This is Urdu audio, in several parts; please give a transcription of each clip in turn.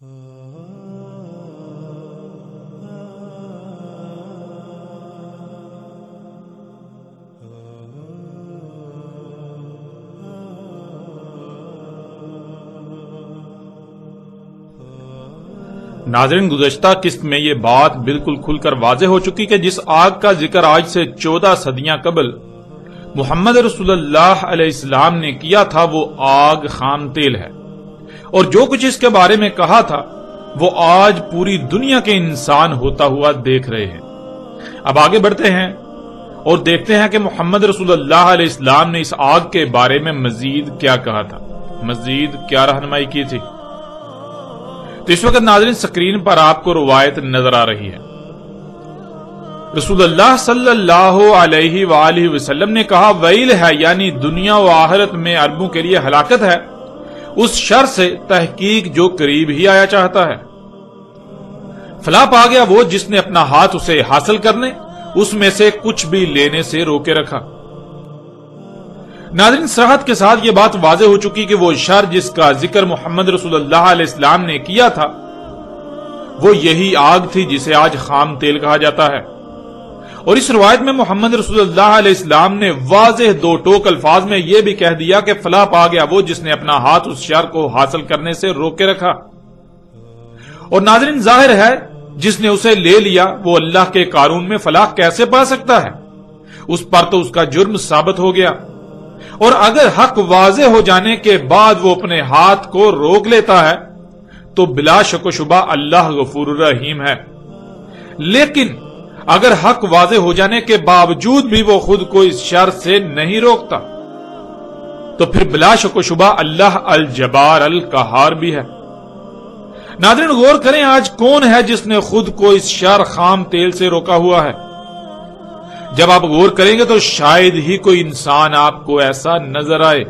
ناظرین، گزشتہ قسط میں یہ بات بالکل کھل کر واضح ہو چکی کہ جس آگ کا ذکر آج سے 14 صدیاں قبل محمد رسول اللہ علیہ السلام نے کیا تھا وہ آگ خام تیل ہے، اور جو کچھ اس کے بارے میں کہا تھا وہ آج پوری دنیا کے انسان ہوتا ہوا دیکھ رہے ہیں۔ اب آگے بڑھتے ہیں اور دیکھتے ہیں کہ محمد رسول اللہ علیہ السلام نے اس آگ کے بارے میں مزید کیا کہا تھا، مزید کیا رہنمائی کی تھی۔ تو اس وقت ناظرین سکرین پر آپ کو روایت نظر آ رہی ہے۔ رسول اللہ صلی اللہ علیہ وآلہ وسلم نے کہا، ویل ہے یعنی دنیا و آخرت میں اربوں کے لیے ہلاکت ہے اس شر سے تحقیق جو قریب ہی آیا چاہتا ہے۔ فلاں پا گیا وہ جس نے اپنا ہاتھ اسے حاصل کرنے، اس میں سے کچھ بھی لینے سے روکے رکھا۔ ناظرین صراحت کے ساتھ یہ بات واضح ہو چکی کہ وہ شر جس کا ذکر محمد رسول اللہ علیہ السلام نے کیا تھا وہ یہی آگ تھی جسے آج خام تیل کہا جاتا ہے۔ اور اس روایت میں محمد رسول اللہ علیہ السلام نے واضح دو ٹوک الفاظ میں یہ بھی کہہ دیا کہ فلاں پا گیا وہ جس نے اپنا ہاتھ اس شر کو حاصل کرنے سے روک کے رکھا۔ اور ناظرین ظاہر ہے جس نے اسے لے لیا وہ اللہ کے قانون میں فلاح کیسے پا سکتا ہے؟ اس پر تو اس کا جرم ثابت ہو گیا، اور اگر حق واضح ہو جانے کے بعد وہ اپنے ہاتھ کو روک لیتا ہے تو بلا شک و شبہ اللہ غفور الرحیم ہے۔ لیکن اگر حق واضح ہو جانے کے باوجود بھی وہ خود کو اس شر سے نہیں روکتا تو پھر بلا شک و شبہ اللہ الجبار القہار بھی ہے۔ ناظرین غور کریں، آج کون ہے جس نے خود کو اس شر خام تیل سے روکا ہوا ہے؟ جب آپ غور کریں گے تو شاید ہی کوئی انسان آپ کو ایسا نظر آئے۔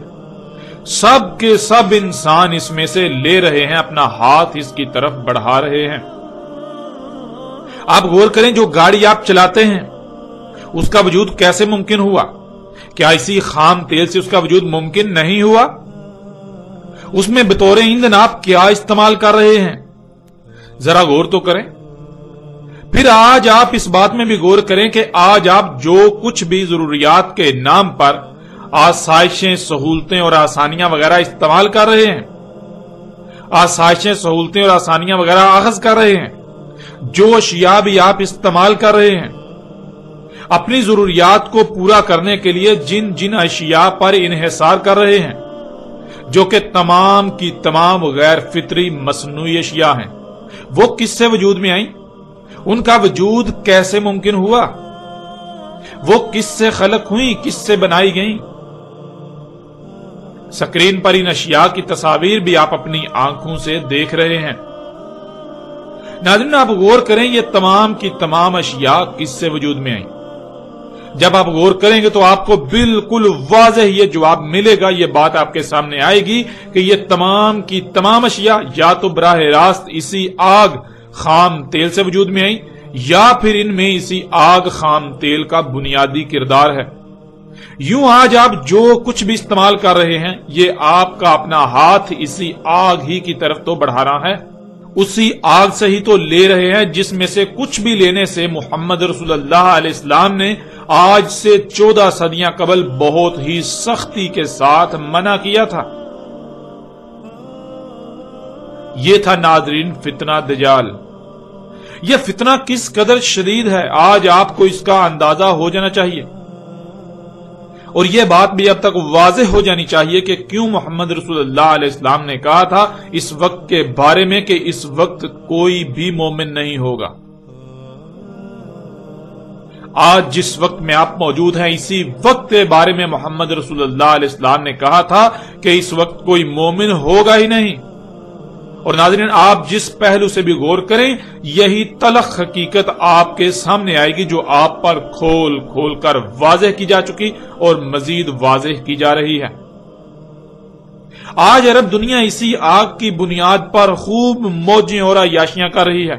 سب کے سب انسان اس میں سے لے رہے ہیں، اپنا ہاتھ اس کی طرف بڑھا رہے ہیں۔ آپ غور کریں، جو گاڑی آپ چلاتے ہیں اس کا وجود کیسے ممکن ہوا؟ کیا اسی خام تیل سے اس کا وجود ممکن نہیں ہوا؟ اس میں بطور ایندھن آپ کیا استعمال کر رہے ہیں؟ ذرا غور تو کریں۔ پھر آج آپ اس بات میں بھی غور کریں کہ آج آپ جو کچھ بھی ضروریات کے نام پر آسائشیں، سہولتیں اور آسانیاں وغیرہ استعمال کر رہے ہیں، آسائشیں، سہولتیں اور آسانیاں وغیرہ اخذ کر رہے ہیں، جو اشیاء بھی آپ استعمال کر رہے ہیں، اپنی ضروریات کو پورا کرنے کے لیے جن جن اشیاء پر انحصار کر رہے ہیں، جو کہ تمام کی تمام غیر فطری مصنوعی اشیاء ہیں، وہ کس سے وجود میں آئیں؟ ان کا وجود کیسے ممکن ہوا؟ وہ کس سے خلق ہوئی، کس سے بنائی گئیں؟ سکرین پر ان اشیاء کی تصاویر بھی آپ اپنی آنکھوں سے دیکھ رہے ہیں۔ ناظرین آپ غور کریں، یہ تمام کی تمام اشیاء کس سے وجود میں آئیں؟ جب آپ غور کریں گے تو آپ کو بالکل واضح یہ جواب ملے گا، یہ بات آپ کے سامنے آئے گی کہ یہ تمام کی تمام اشیاء یا تو براہ راست اسی آگ خام تیل سے وجود میں آئی، یا پھر ان میں اسی آگ خام تیل کا بنیادی کردار ہے۔ یوں آج آپ جو کچھ بھی استعمال کر رہے ہیں یہ آپ کا اپنا ہاتھ اسی آگ ہی کی طرف تو بڑھا رہا ہے، اسی آگ سے ہی تو لے رہے ہیں جس میں سے کچھ بھی لینے سے محمد رسول اللہ علیہ السلام نے آج سے 14 صدیاں قبل بہت ہی سختی کے ساتھ منع کیا تھا۔ یہ تھا ناظرین فتنہ دجال۔ یہ فتنہ کس قدر شدید ہے آج آپ کو اس کا اندازہ ہو جانا چاہیے، اور یہ بات بھی اب تک واضح ہو جانی چاہیے کہ کیوں محمد رسول اللہ علیہ السلام نے کہا تھا اس وقت کے بارے میں کہ اس وقت کوئی بھی مومن نہیں ہوگا۔ آج جس وقت میں آپ موجود ہیں اسی وقت کے بارے میں محمد رسول اللہ علیہ السلام نے کہا تھا کہ اس وقت کوئی مومن ہوگا ہی نہیں۔ اور ناظرین آپ جس پہلو سے بھی غور کریں یہی تلخ حقیقت آپ کے سامنے آئے گی جو آپ پر کھول کھول کر واضح کی جا چکی اور مزید واضح کی جا رہی ہے۔ آج عرب دنیا اسی آگ کی بنیاد پر خوب موجیں اور عیاشیاں کر رہی ہے۔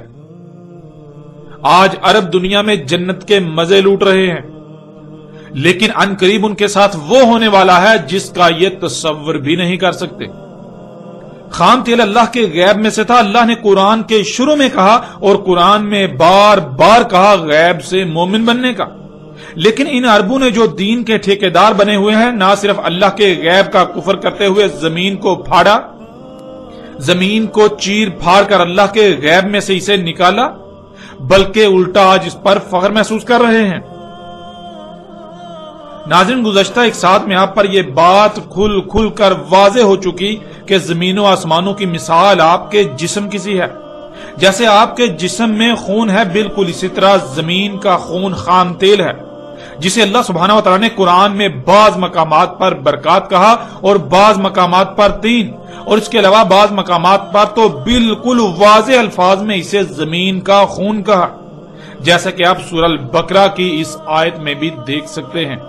آج عرب دنیا میں جنت کے مزے لوٹ رہے ہیں، لیکن ان قریب ان کے ساتھ وہ ہونے والا ہے جس کا یہ تصور بھی نہیں کر سکتے۔ خام تیل اللہ کے غیب میں سے تھا. اللہ نے قرآن کے شروع میں کہا اور قرآن میں بار بار کہا غیب سے مومن بننے کا. لیکن ان عربوں نے جو دین کے ٹھیکیدار بنے ہوئے ہیں، نہ صرف اللہ کے غیب کا کفر کرتے ہوئے زمین کو پھاڑا، زمین کو چیر پھاڑ کر اللہ کے غیب میں سے اسے نکالا، بلکہ الٹا آج اس پر فخر محسوس کر رہے ہیں. ناظرین، گزشتہ ایک ساتھ میں آپ پر یہ بات کھل کھل کر واضح ہو چکی کہ زمین و آسمانوں کی مثال آپ کے جسم کی سی ہے. جیسے آپ کے جسم میں خون ہے، بالکل اسی طرح زمین کا خون خام تیل ہے، جسے اللہ سبحانہ و تعالیٰ نے قرآن میں بعض مقامات پر برکات کہا اور بعض مقامات پر تین، اور اس کے علاوہ بعض مقامات پر تو بالکل واضح الفاظ میں اسے زمین کا خون کہا، جیسا کہ آپ سورہ البقرہ کی اس آیت میں بھی دیکھ سکتے ہیں.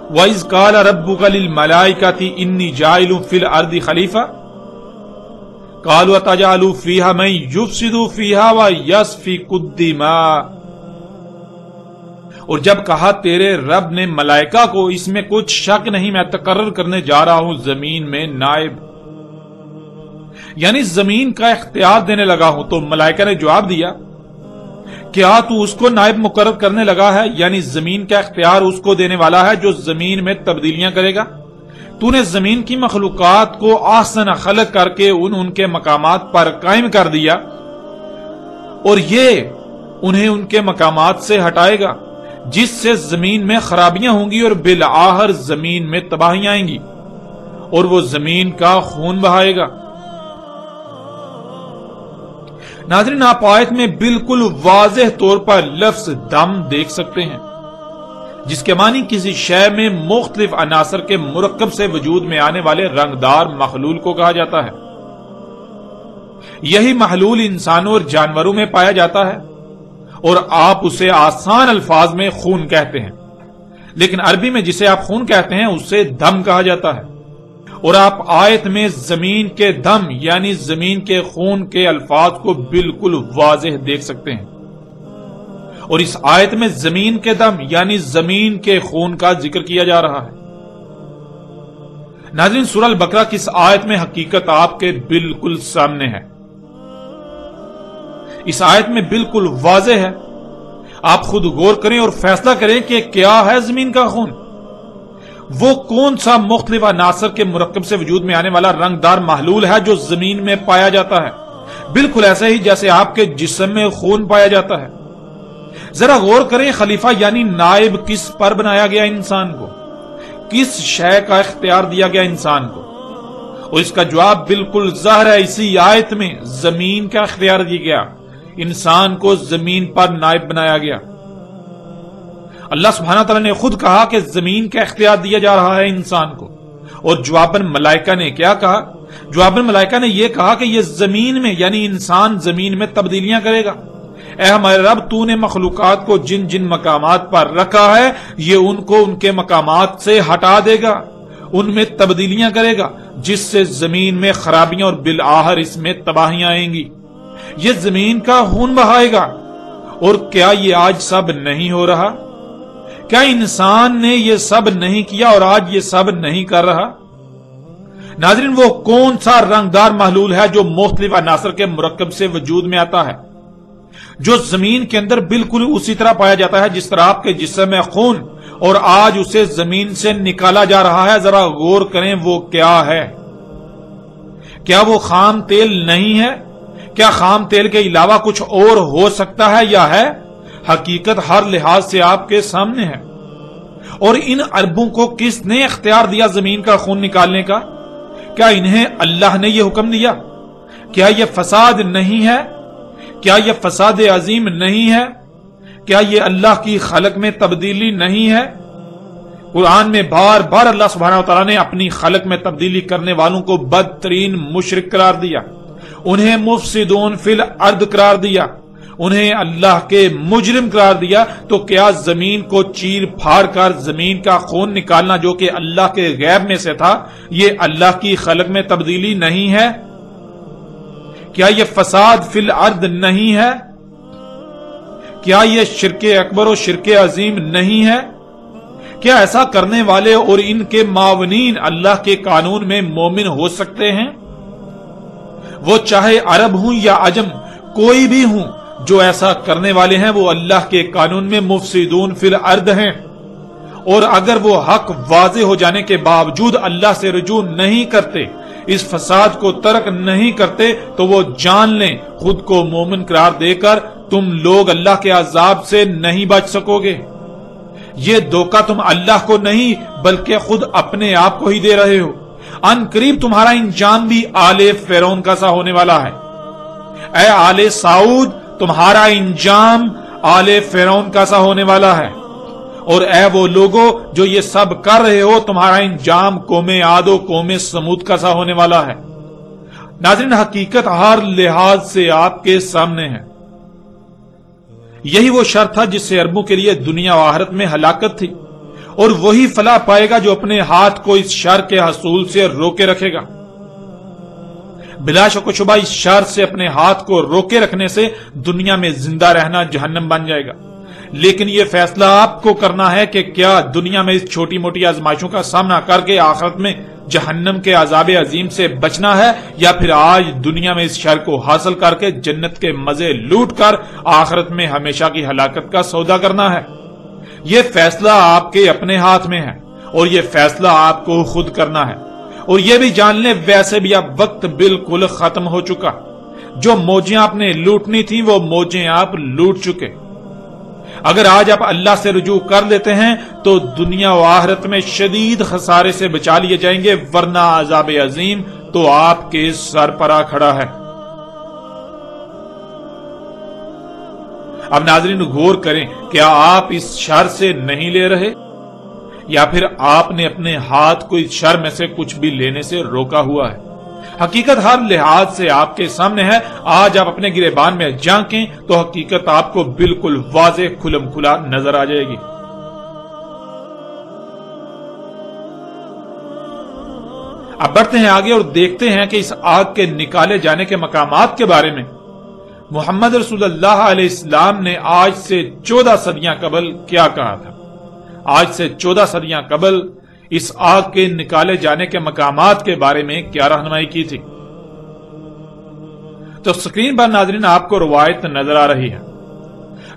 وَإِذْ قَالَ رَبُّكَ لِلْمَلَائِكَةِ إِنِّي جَاعِلٌ فِي الْأَرْضِ خَلِيفَةً قَالُوا أَتَجْعَلُ فِيهَا مَن يُفْسِدُ فِيهَا وَيَسْفِكُ الدِّمَاءَ. اور جب کہا تیرے رب نے ملائکہ کو، اس میں کچھ شک نہیں میں تقرر کرنے جا رہا ہوں زمین میں نائب، یعنی زمین کا اختیار دینے لگا ہوں. تو ملائکہ نے جواب دیا، کیا تو اس کو نائب مقرر کرنے لگا ہے؟ یعنی زمین کا اختیار اس کو دینے والا ہے جو زمین میں تبدیلیاں کرے گا. تو نے زمین کی مخلوقات کو احسن خلق کر کے ان کے مقامات پر قائم کر دیا، اور یہ انہیں ان کے مقامات سے ہٹائے گا، جس سے زمین میں خرابیاں ہوں گی اور بالآخر زمین میں تباہیاں آئیں گی، اور وہ زمین کا خون بہائے گا. ناظرین، آپ آیت میں بالکل واضح طور پر لفظ دم دیکھ سکتے ہیں، جس کے معنی کسی شے میں مختلف عناصر کے مرکب سے وجود میں آنے والے رنگدار محلول کو کہا جاتا ہے. یہی محلول انسانوں اور جانوروں میں پایا جاتا ہے، اور آپ اسے آسان الفاظ میں خون کہتے ہیں، لیکن عربی میں جسے آپ خون کہتے ہیں اسے دم کہا جاتا ہے. اور آپ آیت میں زمین کے دم یعنی زمین کے خون کے الفاظ کو بالکل واضح دیکھ سکتے ہیں، اور اس آیت میں زمین کے دم یعنی زمین کے خون کا ذکر کیا جا رہا ہے. ناظرین، سورہ البقرہ کی اس آیت میں حقیقت آپ کے بالکل سامنے ہے. اس آیت میں بالکل واضح ہے. آپ خود غور کریں اور فیصلہ کریں کہ کیا ہے زمین کا خون. وہ کون سا مختلف عناصر کے مرکب سے وجود میں آنے والا رنگدار محلول ہے جو زمین میں پایا جاتا ہے، بالکل ایسے ہی جیسے آپ کے جسم میں خون پایا جاتا ہے. ذرا غور کریں، خلیفہ یعنی نائب کس پر بنایا گیا انسان کو؟ کس شے کا اختیار دیا گیا انسان کو؟ اور اس کا جواب بالکل ظاہر ہے، اسی آیت میں زمین کا اختیار دیا گیا، انسان کو زمین پر نائب بنایا گیا. اللہ سبحانہ تعالیٰ نے خود کہا کہ زمین کا اختیار دیا جا رہا ہے انسان کو، اور جواباً ملائکہ نے کیا کہا؟ جواباً ملائکہ نے یہ کہا کہ یہ زمین میں یعنی انسان زمین میں تبدیلیاں کرے گا. اے ہمارے رب، تو نے مخلوقات کو جن جن مقامات پر رکھا ہے یہ ان کو ان کے مقامات سے ہٹا دے گا، ان میں تبدیلیاں کرے گا، جس سے زمین میں خرابیاں اور بالآخر اس میں تباہیاں آئیں گی. یہ زمین کا خون بہائے گا. اور کیا یہ آج سب نہیں ہو رہا؟ کیا انسان نے یہ سب نہیں کیا اور آج یہ سب نہیں کر رہا؟ ناظرین، وہ کون سا رنگدار محلول ہے جو مختلف عناصر کے مرکب سے وجود میں آتا ہے، جو زمین کے اندر بالکل اسی طرح پایا جاتا ہے جس طرح آپ کے جسم میں خون، اور آج اسے زمین سے نکالا جا رہا ہے؟ ذرا غور کریں، وہ کیا ہے؟ کیا وہ خام تیل نہیں ہے؟ کیا خام تیل کے علاوہ کچھ اور ہو سکتا ہے یا ہے؟ حقیقت ہر لحاظ سے آپ کے سامنے ہے. اور ان عربوں کو کس نے اختیار دیا زمین کا خون نکالنے کا؟ کیا انہیں اللہ نے یہ حکم دیا؟ کیا یہ فساد نہیں ہے؟ کیا یہ فساد عظیم نہیں ہے؟ کیا یہ اللہ کی خلق میں تبدیلی نہیں ہے؟ قرآن میں بار بار اللہ سبحانہ وتعالی نے اپنی خلق میں تبدیلی کرنے والوں کو بدترین مشرک قرار دیا، انہیں مفسدون فی الارض قرار دیا، انہیں اللہ کے مجرم قرار دیا. تو کیا زمین کو چیر پھاڑ کر زمین کا خون نکالنا جو کہ اللہ کے غیب میں سے تھا یہ اللہ کی خلق میں تبدیلی نہیں ہے؟ کیا یہ فساد فی الارض نہیں ہے؟ کیا یہ شرک اکبر و شرک عظیم نہیں ہے؟ کیا ایسا کرنے والے اور ان کے معاونین اللہ کے قانون میں مومن ہو سکتے ہیں؟ وہ چاہے عرب ہوں یا عجم، کوئی بھی ہوں، جو ایسا کرنے والے ہیں وہ اللہ کے قانون میں مفسدون فی الارض ہیں، اور اگر وہ حق واضح ہو جانے کے باوجود اللہ سے رجوع نہیں کرتے، اس فساد کو ترک نہیں کرتے، تو وہ جان لیں خود کو مومن قرار دے کر تم لوگ اللہ کے عذاب سے نہیں بچ سکو گے۔ یہ دھوکہ تم اللہ کو نہیں بلکہ خود اپنے آپ کو ہی دے رہے ہو۔ ان قریب تمہارا انجام بھی آل فرعون کا سا ہونے والا ہے۔ اے آل سعود، تمہارا انجام آل فرعون کا سا ہونے والا ہے، اور اے وہ لوگوں جو یہ سب کر رہے ہو، تمہارا انجام قوم عاد و قوم سمود کا سا ہونے والا ہے۔ ناظرین، حقیقت ہر لحاظ سے آپ کے سامنے ہے۔ یہی وہ شر تھا جس سے عربوں کے لیے دنیا و آخرت میں ہلاکت تھی، اور وہی فلاح پائے گا جو اپنے ہاتھ کو اس شر کے حصول سے روکے رکھے گا۔ بلا شک و شبہ اس شر سے اپنے ہاتھ کو روکے رکھنے سے دنیا میں زندہ رہنا جہنم بن جائے گا، لیکن یہ فیصلہ آپ کو کرنا ہے کہ کیا دنیا میں اس چھوٹی موٹی آزمائشوں کا سامنا کر کے آخرت میں جہنم کے عذاب عظیم سے بچنا ہے، یا پھر آج دنیا میں اس شر کو حاصل کر کے جنت کے مزے لوٹ کر آخرت میں ہمیشہ کی ہلاکت کا سودا کرنا ہے۔ یہ فیصلہ آپ کے اپنے ہاتھ میں ہے، اور یہ فیصلہ آپ کو خود کرنا ہے۔ اور یہ بھی جان لیں ویسے بھی اب وقت بالکل ختم ہو چکا۔ جو موجیں آپ نے لوٹنی تھی وہ موجیں آپ لوٹ چکے۔ اگر آج آپ اللہ سے رجوع کر لیتے ہیں تو دنیا و آخرت میں شدید خسارے سے بچا لیے جائیں گے، ورنہ عذاب عظیم تو آپ کے سر پر آ کھڑا ہے۔ اب ناظرین غور کریں، کیا آپ اس شر سے نہیں لے رہے، یا پھر آپ نے اپنے ہاتھ کو اس شر میں سے کچھ بھی لینے سے روکا ہوا ہے؟ حقیقت ہر لحاظ سے آپ کے سامنے ہے۔ آج آپ اپنے گریبان میں جھانکیں تو حقیقت آپ کو بالکل واضح کھلم کھلا نظر آ جائے گی۔ اب بڑھتے ہیں آگے اور دیکھتے ہیں کہ اس آگ کے نکالے جانے کے مقامات کے بارے میں محمد رسول اللہ علیہ السلام نے آج سے 14 صدیاں قبل کیا کہا تھا۔ آج سے 14 صدیاں قبل اس آگ کے نکالے جانے کے مقامات کے بارے میں کیا رہنمائی کی تھی؟ تو سکرین پر ناظرین آپ کو روایت نظر آ رہی ہے۔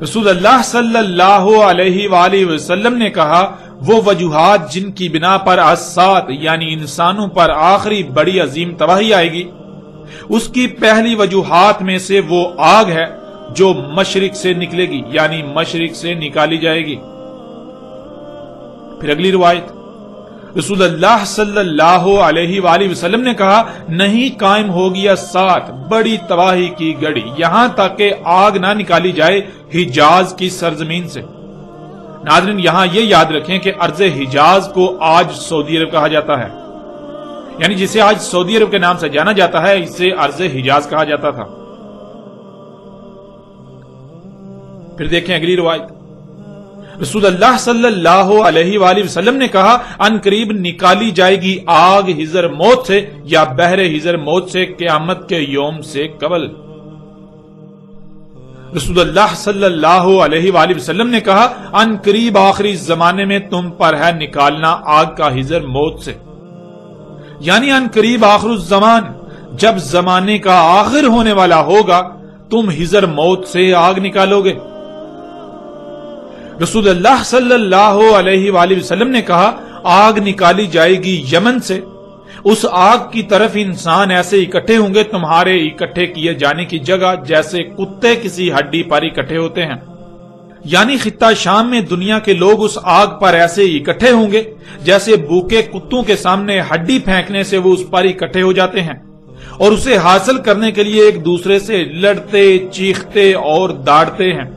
رسول اللہ صلی اللہ علیہ وآلہ وسلم نے کہا، وہ وجوہات جن کی بنا پر اسات یعنی انسانوں پر آخری بڑی عظیم تباہی آئے گی، اس کی پہلی وجوہات میں سے وہ آگ ہے جو مشرق سے نکلے گی، یعنی مشرق سے نکالی جائے گی۔ پھر اگلی روایت، رسول اللہ صلی اللہ علیہ وآلہ وسلم نے کہا، نہیں قائم ہوگی اسات بڑی تباہی کی گڑی، یہاں تک کہ آگ نہ نکالی جائے حجاز کی سرزمین سے۔ ناظرین یہاں یہ یاد رکھیں کہ ارض حجاز کو آج سعودی عرب کہا جاتا ہے، یعنی جسے آج سعودی عرب کے نام سے جانا جاتا ہے اسے ارض حجاز کہا جاتا تھا۔ پھر دیکھیں اگلی روایت، رسول اللہ صلی اللہ علیہ وآلہ وسلم نے کہا، ان قریب نکالی جائے گی آگ حضر موت سے یا بحر حضر موت سے قیامت کے یوم سے قبل۔ رسول اللہ صلی اللہ علیہ وآلہ وسلم نے کہا، ان قریب آخری زمانے میں تم پر ہے نکالنا آگ کا حضر موت سے، یعنی ان قریب آخر الزمان، جب زمانے کا آخر ہونے والا ہوگا تم حضر موت سے آگ نکالو گے۔ رسول اللہ صلی اللہ علیہ وآلہ وسلم نے کہا، آگ نکالی جائے گی یمن سے، اس آگ کی طرف انسان ایسے اکٹھے ہوں گے تمہارے اکٹھے کیے جانے کی جگہ جیسے کتے کسی ہڈی پر اکٹھے ہوتے ہیں، یعنی خطہ شام میں دنیا کے لوگ اس آگ پر ایسے اکٹھے ہوں گے جیسے بھوکے کتوں کے سامنے ہڈی پھینکنے سے وہ اس پر اکٹھے ہو جاتے ہیں، اور اسے حاصل کرنے کے لیے ایک دوسرے سے لڑتے چیختے اور داڑتے ہیں۔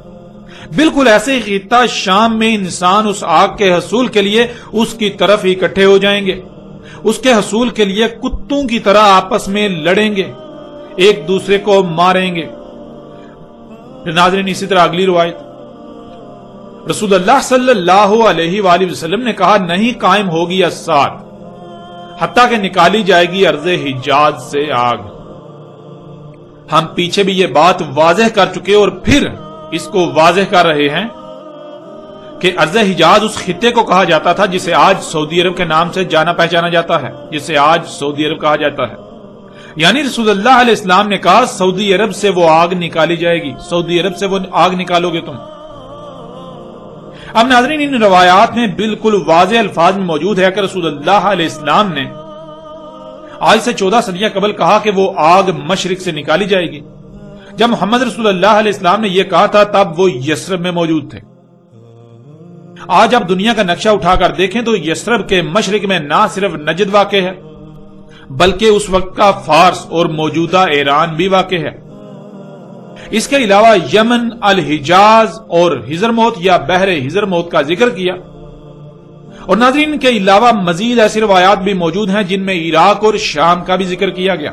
بالکل ایسے ہی خطہ شام میں انسان اس آگ کے حصول کے لیے اس کی طرف اکٹھے ہو جائیں گے، اس کے حصول کے لیے کتوں کی طرح آپس میں لڑیں گے، ایک دوسرے کو ماریں گے۔ ناظرین اسی طرح اگلی روایت، رسول اللہ صلی اللہ علیہ وآلہ وسلم نے کہا، نہیں قائم ہوگی اسات حتیٰ کہ نکالی جائے گی ارض حجاز سے آگ۔ ہم پیچھے بھی یہ بات واضح کر چکے اور پھر اس کو واضح کر رہے ہیں کہ ارض حجاز اس خطے کو کہا جاتا تھا جسے آج سعودی عرب کے نام سے جانا پہچانا جاتا ہے، جسے آج سعودی عرب کہا جاتا ہے۔ یعنی رسول اللہ علیہ السلام نے کہا سعودی عرب سے وہ آگ نکالی جائے گی، سعودی عرب سے وہ آگ نکالو گے تم۔ اب ناظرین، ان روایات میں بالکل واضح الفاظ میں موجود ہے کہ رسول اللہ علیہ السلام نے آج سے 14 صدیاں قبل کہا کہ وہ آگ مشرق سے نکالی جائے گی۔ جب محمد رسول اللہ علیہ السلام نے یہ کہا تھا تب وہ یثرب میں موجود تھے۔ آج آپ دنیا کا نقشہ اٹھا کر دیکھیں تو یثرب کے مشرق میں نہ صرف نجد واقع ہے بلکہ اس وقت کا فارس اور موجودہ ایران بھی واقع ہے۔ اس کے علاوہ یمن، الحجاز اور حضرموت یا بحر حضرموت کا ذکر کیا، اور ناظرین کے علاوہ مزید ایسی روایات بھی موجود ہیں جن میں عراق اور شام کا بھی ذکر کیا گیا۔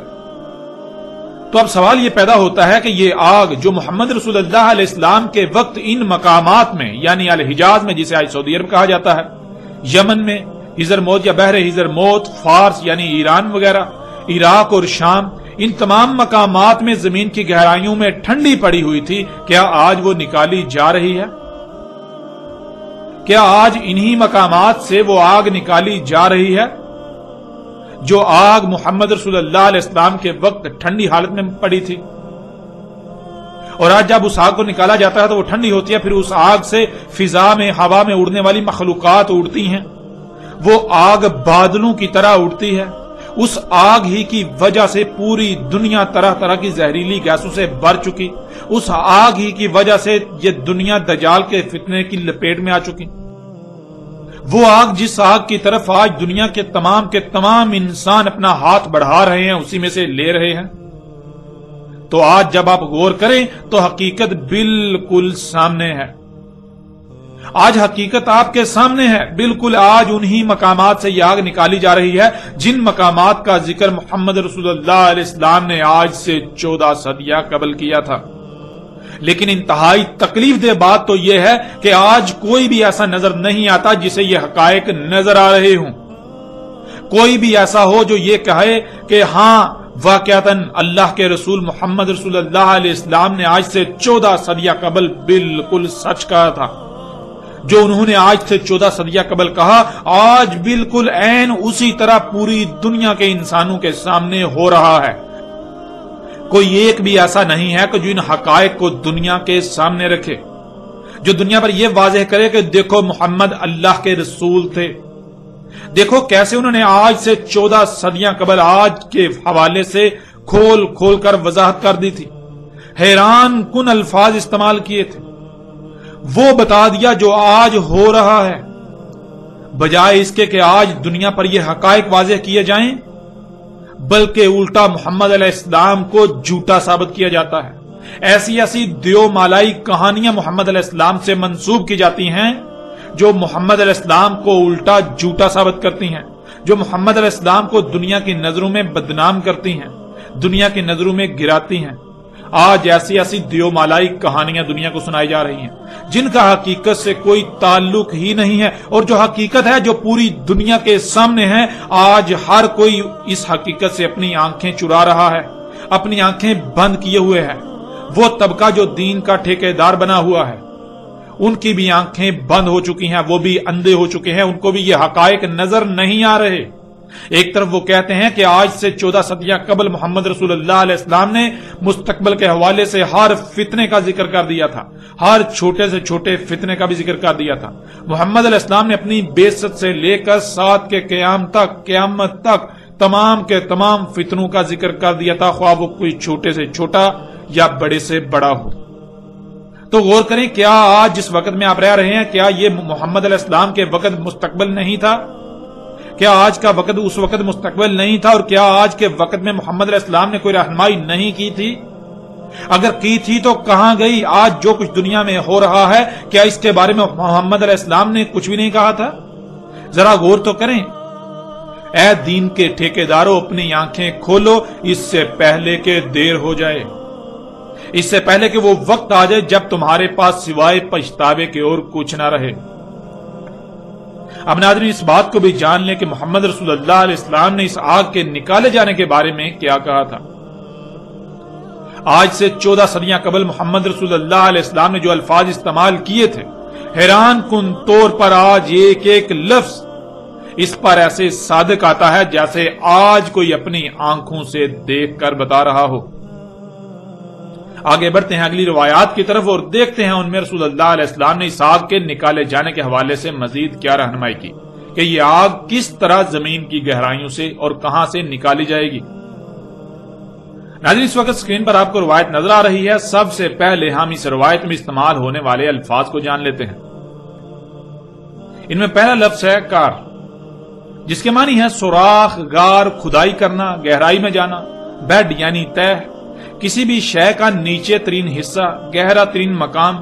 تو اب سوال یہ پیدا ہوتا ہے کہ یہ آگ جو محمد رسول اللہ علیہ السلام کے وقت ان مقامات میں یعنی الحجاز میں جسے آج سعودی عرب کہا جاتا ہے، یمن میں حضرموت یا بحر حضرموت، فارس یعنی ایران وغیرہ، عراق اور شام، ان تمام مقامات میں زمین کی گہرائیوں میں ٹھنڈی پڑی ہوئی تھی، کیا آج وہ نکالی جا رہی ہے؟ کیا آج انہی مقامات سے وہ آگ نکالی جا رہی ہے جو آگ محمد رسول اللہ علیہ السلام کے وقت ٹھنڈی حالت میں پڑی تھی؟ اور آج جب اس آگ کو نکالا جاتا ہے تو وہ ٹھنڈی ہوتی ہے، پھر اس آگ سے فضا میں، ہوا میں اڑنے والی مخلوقات اڑتی ہیں، وہ آگ بادلوں کی طرح اڑتی ہے۔ اس آگ ہی کی وجہ سے پوری دنیا طرح طرح کی زہریلی گیسوں سے بھر چکی، اس آگ ہی کی وجہ سے یہ دنیا دجال کے فتنے کی لپیٹ میں آ چکی۔ وہ آگ جس آگ کی طرف آج دنیا کے تمام انسان اپنا ہاتھ بڑھا رہے ہیں، اسی میں سے لے رہے ہیں۔ تو آج جب آپ غور کریں تو حقیقت بالکل سامنے ہے، آج حقیقت آپ کے سامنے ہے، بالکل آج انہی مقامات سے یہ آگ نکالی جا رہی ہے جن مقامات کا ذکر محمد رسول اللہ علیہ السلام نے آج سے 14 صدیاں قبل کیا تھا۔ لیکن انتہائی تکلیف دہ بات تو یہ ہے کہ آج کوئی بھی ایسا نظر نہیں آتا جسے یہ حقائق نظر آ رہے ہوں، کوئی بھی ایسا ہو جو یہ کہے کہ ہاں واقعتاً اللہ کے رسول محمد رسول اللہ علیہ السلام نے آج سے 14 صدیاں قبل بالکل سچ کہا تھا۔ جو انہوں نے آج سے 14 صدیاں قبل کہا آج بالکل عین اسی طرح پوری دنیا کے انسانوں کے سامنے ہو رہا ہے۔ کوئی ایک بھی ایسا نہیں ہے کہ جو ان حقائق کو دنیا کے سامنے رکھے، جو دنیا پر یہ واضح کرے کہ دیکھو محمد اللہ کے رسول تھے، دیکھو کیسے انہوں نے آج سے 14 صدیاں قبل آج کے حوالے سے کھول کھول کر وضاحت کر دی تھی، حیران کن الفاظ استعمال کیے تھے، وہ بتا دیا جو آج ہو رہا ہے، بجائے اس کے کہ آج دنیا پر یہ حقائق واضح کیے جائیں بلکہ الٹا محمد علیہ السلام کو جھوٹا ثابت کیا جاتا ہے۔ ایسی ایسی دیو مالائی کہانیاں محمد علیہ السلام سے منسوب کی جاتی ہیں جو محمد علیہ السلام کو الٹا جھوٹا ثابت کرتی ہیں، جو محمد علیہ السلام کو دنیا کی نظروں میں بدنام کرتی ہیں، دنیا کی نظروں میں گراتی ہیں۔ آج ایسی ایسی دیو مالائی کہانیاں دنیا کو سنائی جا رہی ہیں جن کا حقیقت سے کوئی تعلق ہی نہیں ہے، اور جو حقیقت ہے جو پوری دنیا کے سامنے ہے، آج ہر کوئی اس حقیقت سے اپنی آنکھیں چرا رہا ہے، اپنی آنکھیں بند کیے ہوئے ہے۔ وہ طبقہ جو دین کا ٹھیکیدار بنا ہوا ہے ان کی بھی آنکھیں بند ہو چکی ہیں، وہ بھی اندھے ہو چکے ہیں، ان کو بھی یہ حقائق نظر نہیں آ رہے۔ ایک طرف وہ کہتے ہیں کہ آج سے 14 صدیاں قبل محمد رسول اللہ علیہ السلام نے مستقبل کے حوالے سے ہر فتنے کا ذکر کر دیا تھا، ہر چھوٹے سے چھوٹے فتنے کا بھی ذکر کر دیا تھا۔ محمد علیہ السلام نے اپنی بعثت سے لے کر سات کے قیامت تک تمام کے تمام فتنوں کا ذکر کر دیا تھا، خواہ وہ کوئی چھوٹے سے چھوٹا یا بڑے سے بڑا ہو۔ تو غور کریں، کیا آج جس وقت میں آپ رہ رہے ہیں کیا یہ محمد علیہ السلام کے وقت مستقبل نہیں تھا؟ کیا آج کا وقت اس وقت مستقبل نہیں تھا؟ اور کیا آج کے وقت میں محمد علیہ السلام نے کوئی رہنمائی نہیں کی تھی؟ اگر کی تھی تو کہاں گئی؟ آج جو کچھ دنیا میں ہو رہا ہے کیا اس کے بارے میں محمد علیہ السلام نے کچھ بھی نہیں کہا تھا؟ ذرا غور تو کریں۔ اے دین کے ٹھیکیداروں، اپنی آنکھیں کھولو اس سے پہلے کہ دیر ہو جائے، اس سے پہلے کہ وہ وقت آ جائے جب تمہارے پاس سوائے پچھتاوے کے اور کچھ نہ رہے۔ اب ناظرین اس بات کو بھی جان لیں کہ محمد رسول اللہ علیہ السلام نے اس آگ کے نکالے جانے کے بارے میں کیا کہا تھا۔ آج سے 14 صدیاں قبل محمد رسول اللہ علیہ السلام نے جو الفاظ استعمال کیے تھے، حیران کن طور پر آج ایک ایک لفظ اس پر ایسے صادق آتا ہے جیسے آج کوئی اپنی آنکھوں سے دیکھ کر بتا رہا ہو۔ آگے بڑھتے ہیں اگلی روایات کی طرف اور دیکھتے ہیں ان میں رسول اللہ علیہ السلام نے اس آگ کے نکالے جانے کے حوالے سے مزید کیا رہنمائی کی کہ یہ آگ کس طرح زمین کی گہرائیوں سے اور کہاں سے نکالی جائے گی۔ ناظرین، اس وقت اسکرین پر آپ کو روایت نظر آ رہی ہے۔ سب سے پہلے ہم اس روایت میں استعمال ہونے والے الفاظ کو جان لیتے ہیں۔ ان میں پہلا لفظ ہے کار، جس کے معنی ہے سوراخ، غار، کھدائی کرنا، گہرائی میں جانا۔ بیڈ یعنی تہ، کسی بھی شے کا نیچے ترین حصہ، گہرا ترین مقام،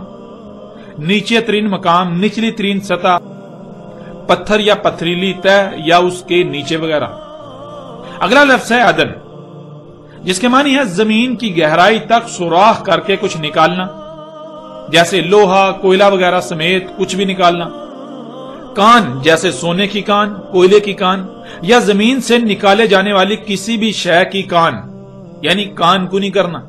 نیچے ترین مقام، نچلی ترین سطح، پتھر یا پتھریلی تہ یا اس کے نیچے وغیرہ۔ اگلا لفظ ہے عدن، جس کے معنی ہے زمین کی گہرائی تک سوراخ کر کے کچھ نکالنا، جیسے لوہا، کوئلہ وغیرہ سمیت کچھ بھی نکالنا۔ کان، جیسے سونے کی کان، کوئلے کی کان یا زمین سے نکالے جانے والی کسی بھی شے کی کان، یعنی کان کنی کرنا۔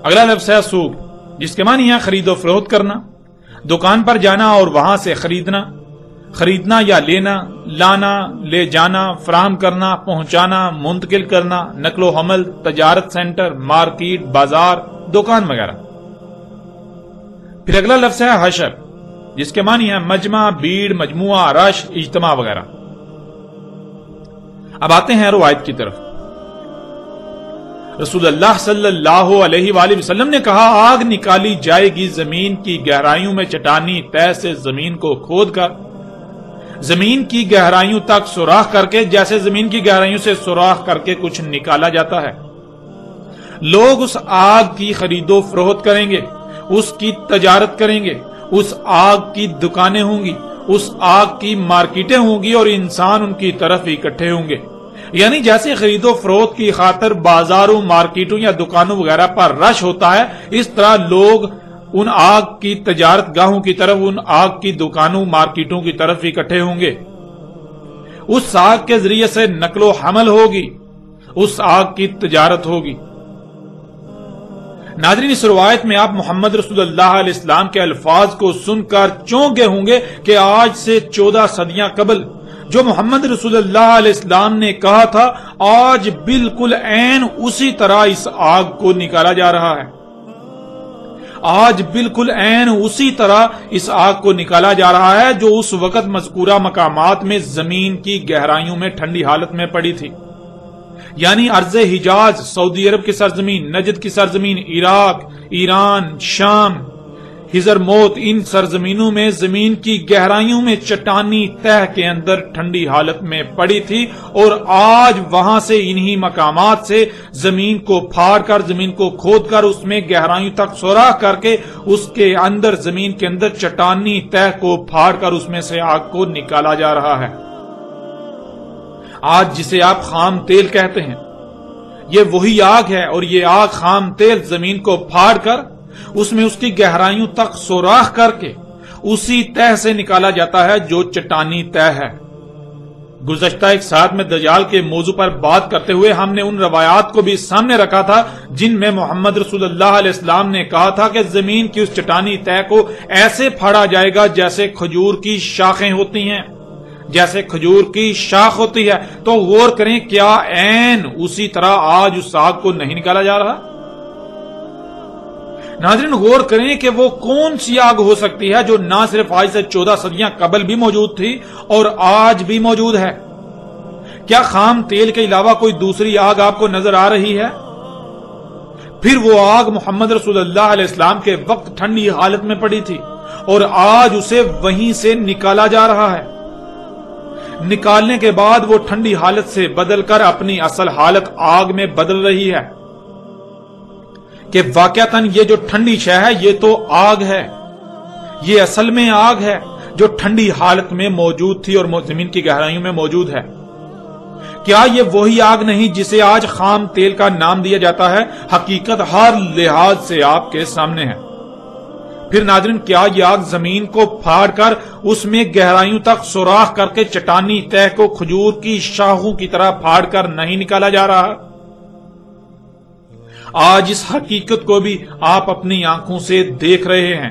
اگلا لفظ ہے سوق، جس کے معنی ہے خرید و فروخت کرنا، دکان پر جانا اور وہاں سے خریدنا، خریدنا یا لینا، لانا، لے جانا، فراہم کرنا، پہنچانا، منتقل کرنا، نقل و حمل، تجارت سینٹر، مارکیٹ، بازار، دکان وغیرہ۔ پھر اگلا لفظ ہے حشر، جس کے معنی ہے مجمع، بھیڑ، مجموعہ، رش، اجتماع وغیرہ۔ اب آتے ہیں روایت کی طرف۔ رسول اللہ صلی اللہ علیہ وآلہ وسلم نے کہا، آگ نکالی جائے گی زمین کی گہرائیوں میں چٹانی تہ سے زمین کو کھود کر، زمین کی گہرائیوں تک سوراخ کر کے، جیسے زمین کی گہرائیوں سے سوراخ کر کے کچھ نکالا جاتا ہے۔ لوگ اس آگ کی خرید و فروخت کریں گے، اس کی تجارت کریں گے، اس آگ کی دکانیں ہوں گی، اس آگ کی مارکیٹیں ہوں گی اور انسان ان کی طرف اکٹھے ہوں گے۔ یعنی جیسے خرید و فروخت کی خاطر بازاروں، مارکیٹوں یا دکانوں وغیرہ پر رش ہوتا ہے، اس طرح لوگ ان آگ کی تجارت گاہوں کی طرف، ان آگ کی دکانوں، مارکیٹوں کی طرف اکٹھے ہوں گے۔ اس آگ کے ذریعے سے نقل و حمل ہوگی، اس آگ کی تجارت ہوگی۔ ناظرین، اس روایت میں آپ محمد رسول اللہ علیہ السلام کے الفاظ کو سن کر چونک گئے ہوں گے کہ آج سے 14 صدیاں قبل جو محمد رسول اللہ علیہ السلام نے کہا تھا، آج بالکل عین اسی طرح اس آگ کو نکالا جا رہا ہے۔ آج بالکل عین اسی طرح اس آگ کو نکالا جا رہا ہے جو اس وقت مذکورہ مقامات میں زمین کی گہرائیوں میں ٹھنڈی حالت میں پڑی تھی، یعنی ارض حجاز، سعودی عرب کی سرزمین، نجد کی سرزمین، عراق، ایران، شام، حضر موت، ان سرزمینوں میں زمین کی گہرائیوں میں چٹانی تہ کے اندر ٹھنڈی حالت میں پڑی تھی، اور آج وہاں سے انہی مقامات سے زمین کو پھاڑ کر، زمین کو کھود کر، اس میں گہرائیوں تک سوراخ کر کے، اس کے اندر، زمین کے اندر چٹانی تہ کو پھاڑ کر اس میں سے آگ کو نکالا جا رہا ہے۔ آج جسے آپ خام تیل کہتے ہیں، یہ وہی آگ ہے، اور یہ آگ خام تیل زمین کو پھاڑ کر اس میں اس کی گہرائیوں تک سوراخ کر کے اسی تہ سے نکالا جاتا ہے جو چٹانی تہ ہے۔ گزشتہ ایک ساتھ میں دجال کے موضوع پر بات کرتے ہوئے ہم نے ان روایات کو بھی سامنے رکھا تھا جن میں محمد رسول اللہ علیہ السلام نے کہا تھا کہ زمین کی اس چٹانی تہ کو ایسے پھاڑا جائے گا جیسے کھجور کی شاخیں ہوتی ہیں، جیسے کھجور کی شاخ ہوتی ہے۔ تو غور کریں، کیا عین اسی طرح آج اس آگ کو نہیں نکالا جا رہا؟ ناظرین، غور کریں کہ وہ کون سی آگ ہو سکتی ہے جو نہ صرف آج سے 14 صدیاں قبل بھی موجود تھی اور آج بھی موجود ہے۔ کیا خام تیل کے علاوہ کوئی دوسری آگ آپ کو نظر آ رہی ہے؟ پھر وہ آگ محمد رسول اللہ علیہ السلام کے وقت ٹھنڈی حالت میں پڑی تھی اور آج اسے وہیں سے نکالا جا رہا ہے۔ نکالنے کے بعد وہ ٹھنڈی حالت سے بدل کر اپنی اصل حالت آگ میں بدل رہی ہے کہ واقعتاً یہ جو ٹھنڈی شے ہے یہ تو آگ ہے، یہ اصل میں آگ ہے جو ٹھنڈی حالت میں موجود تھی اور زمین کی گہرائیوں میں موجود ہے۔ کیا یہ وہی آگ نہیں جسے آج خام تیل کا نام دیا جاتا ہے؟ حقیقت ہر لحاظ سے آپ کے سامنے ہے۔ پھر ناظرین، کیا یہ آگ زمین کو پھاڑ کر اس میں گہرائیوں تک سوراخ کر کے چٹانی تہ کو کھجور کی شاخوں کی طرح پھاڑ کر نہیں نکالا جا رہا؟ آج اس حقیقت کو بھی آپ اپنی آنکھوں سے دیکھ رہے ہیں۔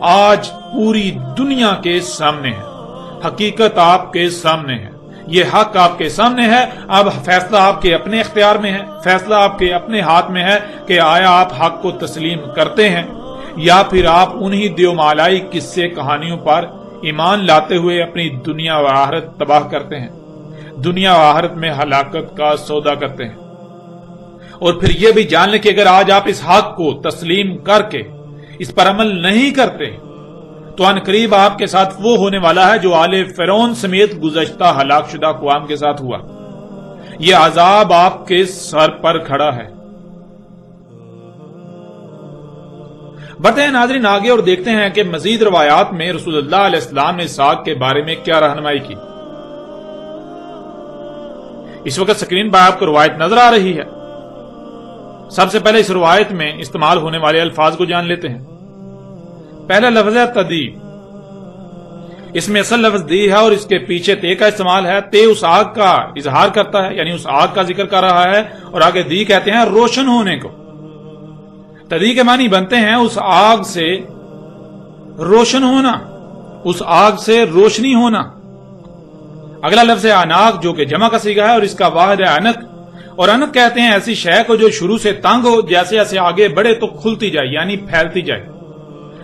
آج پوری دنیا کے سامنے ہے، حقیقت آپ کے سامنے ہے، یہ حق آپ کے سامنے ہے۔ اب فیصلہ آپ کے اپنے اختیار میں ہے، فیصلہ آپ کے اپنے ہاتھ میں ہے کہ آیا آپ حق کو تسلیم کرتے ہیں یا پھر آپ انہی دیومالائی قصے کہانیوں پر ایمان لاتے ہوئے اپنی دنیا و آخرت تباہ کرتے ہیں، دنیا و آخرت میں ہلاکت کا سودا کرتے ہیں۔ اور پھر یہ بھی جان لیں کہ اگر آج آپ اس حق کو تسلیم کر کے اس پر عمل نہیں کرتے تو ان قریب آپ کے ساتھ وہ ہونے والا ہے جو آل فرعون سمیت گزشتہ ہلاک شدہ اقوام کے ساتھ ہوا۔ یہ عذاب آپ کے سر پر کھڑا ہے۔ بڑھتے ہیں ناظرین آگے اور دیکھتے ہیں کہ مزید روایات میں رسول اللہ علیہ السلام نے اسحاق کے بارے میں کیا رہنمائی کی۔ اس وقت سکرین پر آپ کو روایت نظر آ رہی ہے۔ سب سے پہلے اس روایت میں استعمال ہونے والے الفاظ کو جان لیتے ہیں۔ پہلا لفظ ہے تدی، اس میں اصل لفظ دی ہے اور اس کے پیچھے تے کا استعمال ہے۔ تے اس آگ کا اظہار کرتا ہے، یعنی اس آگ کا ذکر کر رہا ہے، اور آگے دی کہتے ہیں روشن ہونے کو۔ تدی کے معنی بنتے ہیں اس آگ سے روشن ہونا، اس آگ سے روشنی ہونا۔ اگلا لفظ ہے اناق جو کہ جمع کا صیغہ ہے اور اس کا واحد ہے انق، اور انق کہتے ہیں ایسی شے کو جو شروع سے تنگ ہو، جیسے جیسے آگے بڑھے تو کھلتی جائے، یعنی پھیلتی جائے۔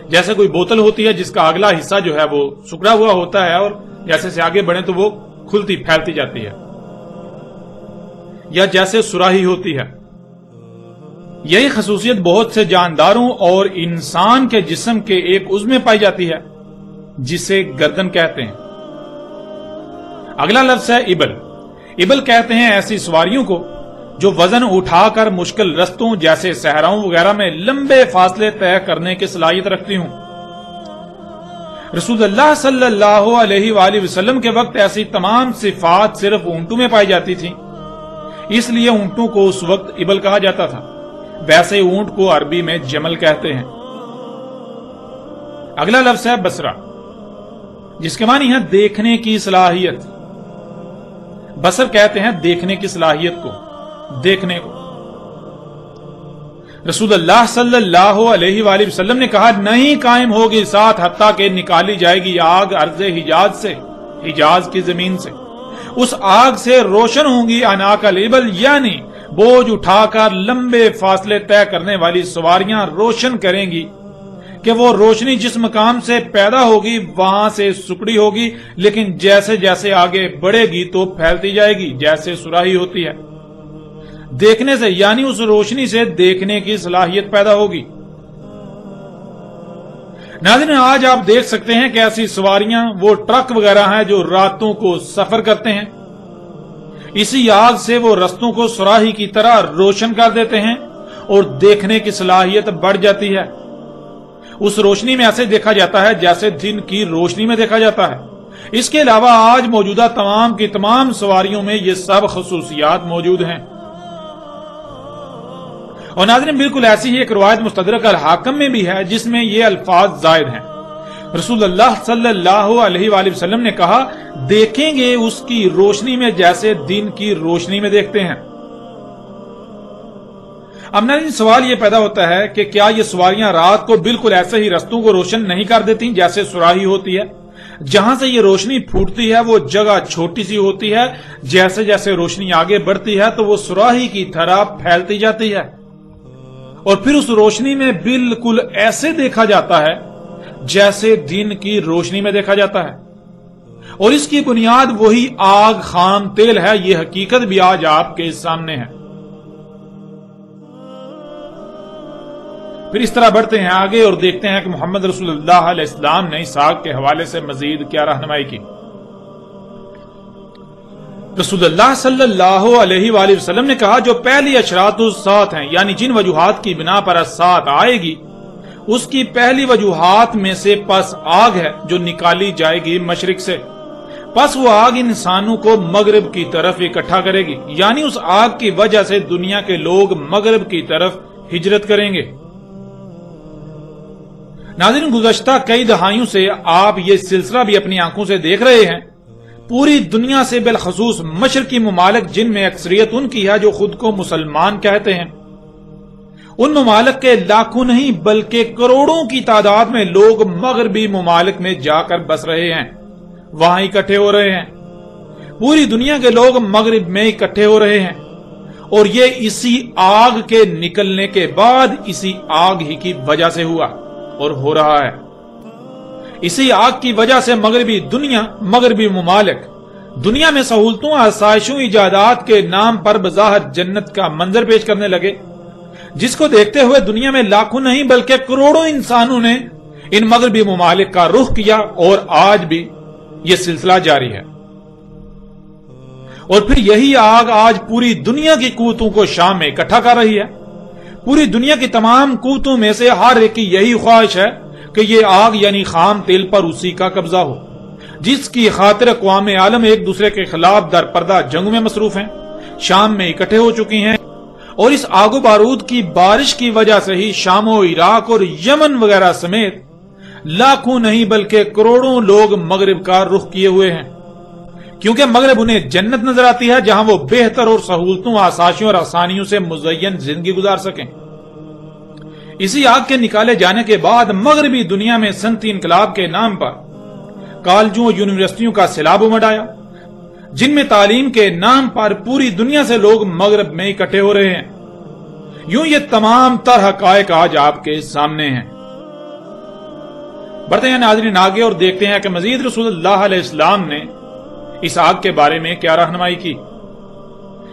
جیسے کوئی بوتل ہوتی ہے جس کا اگلا حصہ جو ہے وہ سکڑا ہوا ہوتا ہے اور جیسے سے آگے بڑھے تو وہ کھلتی پھیلتی جاتی ہے، یا جیسے سراہی ہوتی ہے۔ یہی خصوصیت بہت سے جانداروں اور انسان کے جسم کے ایک عضو میں پائی جاتی ہے جسے گردن کہتے ہیں۔ اگلا لفظ ہے ابل۔ ابل کہتے ہیں ایسی سواریوں کو جو وزن اٹھا کر مشکل رستوں جیسے صحراؤں وغیرہ میں لمبے فاصلے طے کرنے کی صلاحیت رکھتی ہوں۔ رسول اللہ صلی اللہ علیہ وآلہ وسلم کے وقت ایسی تمام صفات صرف اونٹوں میں پائی جاتی تھیں، اس لیے اونٹوں کو اس وقت ابل کہا جاتا تھا۔ ویسے اونٹ کو عربی میں جمل کہتے ہیں۔ اگلا لفظ ہے بصرہ، جس کے معنی ہے دیکھنے کی صلاحیت۔ بصر کہتے ہیں دیکھنے کی صلاحیت کو، دیکھنے کو۔ رسول اللہ صلی اللہ علیہ وآلہ وسلم نے کہا نہیں قائم ہوگی ساتھ حتیٰ کہ نکالی جائے گی آگ ارض حجاز سے، حجاز کی زمین سے۔ اس آگ سے روشن ہوں گی اناق الابل، یعنی بوجھ اٹھا کر لمبے فاصلے طے کرنے والی سواریاں روشن کریں گی کہ وہ روشنی جس مقام سے پیدا ہوگی وہاں سے سکڑی ہوگی، لیکن جیسے جیسے آگے بڑھے گی تو پھیلتی جائے گی جیسے سراہی ہوتی ہے۔ دیکھنے سے یعنی اس روشنی سے دیکھنے کی صلاحیت پیدا ہوگی۔ ناظرین آج آپ دیکھ سکتے ہیں کہ ایسی سواریاں وہ ٹرک وغیرہ ہیں جو راتوں کو سفر کرتے ہیں، اسی آگ سے وہ رستوں کو سراہی کی طرح روشن کر دیتے ہیں اور دیکھنے کی صلاحیت بڑھ جاتی ہے۔ اس روشنی میں ایسے دیکھا جاتا ہے جیسے دن کی روشنی میں دیکھا جاتا ہے۔ اس کے علاوہ آج موجودہ تمام کی تمام سواریوں میں یہ سب خصوصیات موجود ہیں۔ اور ناظرین بالکل ایسی ہی ایک روایت مستدرک الحاکم میں بھی ہے جس میں یہ الفاظ زائد ہیں۔ رسول اللہ صلی اللہ علیہ وآلہ وسلم نے کہا دیکھیں گے اس کی روشنی میں جیسے دن کی روشنی میں دیکھتے ہیں۔ اب ناظرین سوال یہ پیدا ہوتا ہے کہ کیا یہ سواریاں رات کو بالکل ایسے ہی رستوں کو روشن نہیں کر دیتی جیسے سراہی ہوتی ہے؟ جہاں سے یہ روشنی پھوٹتی ہے وہ جگہ چھوٹی سی ہوتی ہے، جیسے جیسے روشنی آگے بڑھتی ہے تو وہ سراہی کی طرح پھیلتی جاتی ہے، اور پھر اس روشنی میں بالکل ایسے دیکھا جاتا ہے جیسے دن کی روشنی میں دیکھا جاتا ہے۔ اور اس کی بنیاد وہی آگ خام تیل ہے، یہ حقیقت بھی آج آپ کے سامنے ہے۔ پھر اس طرح بڑھتے ہیں آگے اور دیکھتے ہیں کہ محمد رسول اللہ علیہ السلام نے اسحاق کے حوالے سے مزید کیا رہنمائی کی۔ رسول اللہ صلی اللہ علیہ وآلہ وسلم نے کہا جو پہلی اشراط الساعۃ ہیں، یعنی جن وجوہات کی بنا پر الساعۃ آئے گی، اس کی پہلی وجوہات میں سے پس آگ ہے جو نکالی جائے گی مشرق سے، پس وہ آگ انسانوں کو مغرب کی طرف اکٹھا کرے گی، یعنی اس آگ کی وجہ سے دنیا کے لوگ مغرب کی طرف ہجرت کریں گے۔ ناظرین گزشتہ کئی دہائیوں سے آپ یہ سلسلہ بھی اپنی آنکھوں سے دیکھ رہے ہیں۔ پوری دنیا سے بالخصوص مشرقی ممالک جن میں اکثریت ان کی ہے جو خود کو مسلمان کہتے ہیں، ان ممالک کے لاکھوں نہیں بلکہ کروڑوں کی تعداد میں لوگ مغربی ممالک میں جا کر بس رہے ہیں، وہاں اکٹھے ہو رہے ہیں۔ پوری دنیا کے لوگ مغرب میں اکٹھے ہو رہے ہیں، اور یہ اسی آگ کے نکلنے کے بعد اسی آگ ہی کی وجہ سے ہوا اور ہو رہا ہے۔ اسی آگ کی وجہ سے مغربی ممالک دنیا میں سہولتوں، آسائشوں، ایجادات کے نام پر بظاہر جنت کا منظر پیش کرنے لگے، جس کو دیکھتے ہوئے دنیا میں لاکھوں نہیں بلکہ کروڑوں انسانوں نے ان مغربی ممالک کا رخ کیا، اور آج بھی یہ سلسلہ جاری ہے۔ اور پھر یہی آگ آج پوری دنیا کی قوتوں کو شام میں اکٹھا کر رہی ہے۔ پوری دنیا کی تمام قوتوں میں سے ہر ایک کی یہی خواہش ہے کہ یہ آگ یعنی خام تیل پر اسی کا قبضہ ہو، جس کی خاطر اقوام عالم ایک دوسرے کے خلاف در پردہ جنگوں میں مصروف ہیں، شام میں اکٹھے ہو چکی ہیں، اور اس آگ و بارود کی بارش کی وجہ سے ہی شام و عراق اور یمن وغیرہ سمیت لاکھوں نہیں بلکہ کروڑوں لوگ مغرب کا رخ کیے ہوئے ہیں، کیونکہ مغرب انہیں جنت نظر آتی ہے جہاں وہ بہتر اور سہولتوں، آسائشوں اور آسانیوں سے مزین زندگی گزار سکیں۔ اسی آگ کے نکالے جانے کے بعد مغربی دنیا میں صنعتی انقلاب کے نام پر کالجوں اور یونیورسٹیوں کا سیلاب امڑ آیا، جن میں تعلیم کے نام پر پوری دنیا سے لوگ مغرب میں اکٹھے ہو رہے ہیں۔ یوں یہ تمام تر حقائق آج آپ کے سامنے ہیں۔ بڑھتے ہیں ناظرین آگے اور دیکھتے ہیں کہ مزید رسول اللہ علیہ السلام نے اس آگ کے بارے میں کیا رہنمائی کی۔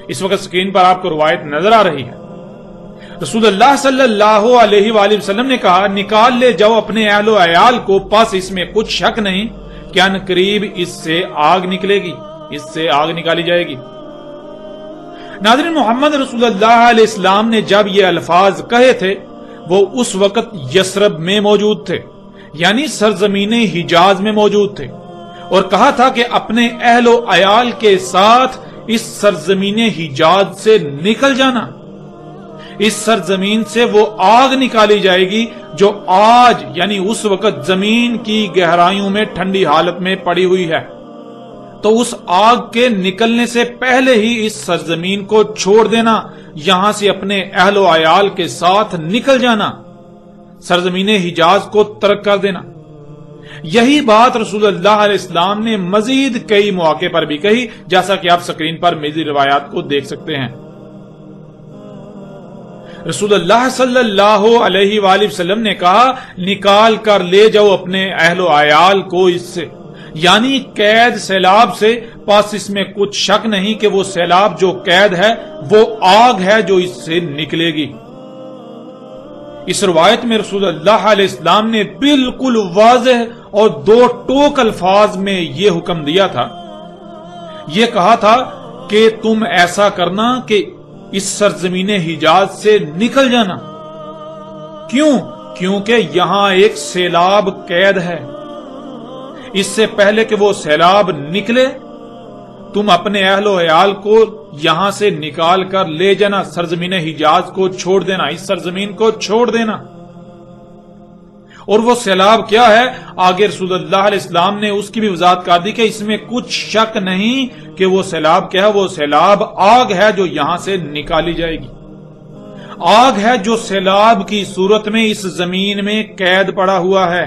اس وقت سکرین پر آپ کو روایت نظر آ رہی ہے۔ رسول اللہ صلی اللہ علیہ وآلہ وسلم نے کہا، نکال لے جاؤ اپنے اہل و عیال کو، پس اس میں کچھ شک نہیں کہ ان قریب اس سے آگ نکلے گی، اس سے آگ نکالی جائے گی۔ ناظرین، محمد رسول اللہ علیہ السلام نے جب یہ الفاظ کہے تھے وہ اس وقت یثرب میں موجود تھے، یعنی سرزمین حجاز میں موجود تھے، اور کہا تھا کہ اپنے اہل و عیال کے ساتھ اس سرزمین حجاز سے نکل جانا۔ اس سرزمین سے وہ آگ نکالی جائے گی جو آج یعنی اس وقت زمین کی گہرائیوں میں ٹھنڈی حالت میں پڑی ہوئی ہے، تو اس آگ کے نکلنے سے پہلے ہی اس سرزمین کو چھوڑ دینا، یہاں سے اپنے اہل و عیال کے ساتھ نکل جانا، سرزمین حجاز کو ترک کر دینا۔ یہی بات رسول اللہ علیہ السلام نے مزید کئی مواقع پر بھی کہی، جیسا کہ آپ سکرین پر مزید روایات کو دیکھ سکتے ہیں۔ رسول اللہ صلی اللہ علیہ وآلہ وسلم نے کہا، نکال کر لے جاؤ اپنے اہل و عیال کو اس سے، یعنی قید سیلاب سے، پس اس میں کچھ شک نہیں کہ وہ سیلاب جو قید ہے وہ آگ ہے جو اس سے نکلے گی۔ اس روایت میں رسول اللہ علیہ السلام نے بالکل واضح اور دو ٹوک الفاظ میں یہ حکم دیا تھا، یہ کہا تھا کہ تم ایسا کرنا کہ اس سرزمین حجاز سے نکل جانا۔ کیوں؟ کیونکہ یہاں ایک سیلاب قید ہے، اس سے پہلے کہ وہ سیلاب نکلے تم اپنے اہل و عیال کو یہاں سے نکال کر لے جانا، سرزمین حجاز کو چھوڑ دینا، اس سرزمین کو چھوڑ دینا۔ اور وہ سیلاب کیا ہے؟ آگے رسول اللہ علیہ السلام نے اس کی بھی وضاحت کر دی کہ اس میں کچھ شک نہیں کہ وہ سیلاب کیا ہے، وہ سیلاب آگ ہے جو یہاں سے نکالی جائے گی، آگ ہے جو سیلاب کی صورت میں اس زمین میں قید پڑا ہوا ہے،